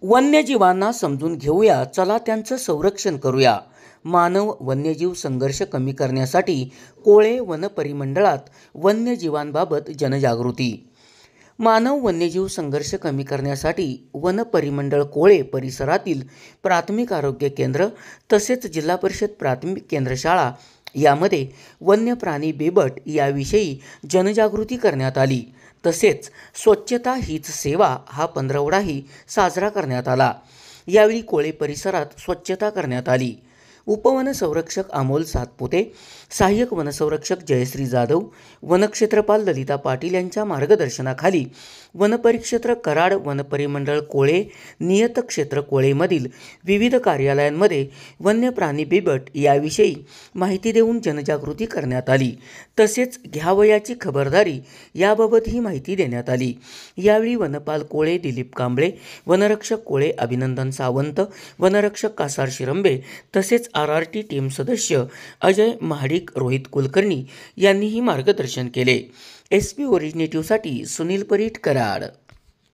वन्यजीवांना समजून घेऊया, चला त्यांचं संरक्षण करूया। मानव वन्यजीव संघर्ष कमी करण्यासाठी कोळे वन परिमंडळात वन्यजीवांबाबत जनजागृती। मानव वन्यजीव संघर्ष कमी करण्यासाठी वन परिमंडळ कोळे परिसरातील प्राथमिक आरोग्य केंद्र तसेच जिल्हा परिषद प्राथमिक केंद्र शाळा यामध्ये वन्य प्राणी बेबट याविषयी जनजागृती करण्यात आली। तसेच स्वच्छता हीच सेवा हा पंधरवडाही साजरा करण्यात आला। यावेळी कोळे परिसरात स्वच्छता करण्यात आली। उपवनसंरक्षक अमोल सातपुते, सहाय्यक वनसंरक्षक जयश्री जाधव, वनक्षेत्रपाल ललिता पाटील यांच्या मार्गदर्शनाखाली वनपरिक्षेत्र कराड वनपरिमंडळ कोळे नियत क्षेत्र कोळेमधील विविध कार्यालयांमध्ये वन्य प्राणी बिबट याविषयी माहिती देऊन जनजागृती करण्यात आली। तसेच घ्यावयाची खबरदारी याबाबत ही माहिती देण्यात आली। यावेळी वनपाल कोळे दिलीप कांबळे, वनरक्षक कोळे अभिनंदन सावंत, वनरक्षक कासार शिरंबे तसेच RRT टीम सदस्य अजय महाडिक, रोहित कुलकर्णी यांनीही मार्गदर्शन केले। SP ओरिजिनेटिव्हसाठी सुनील परीट, कराड।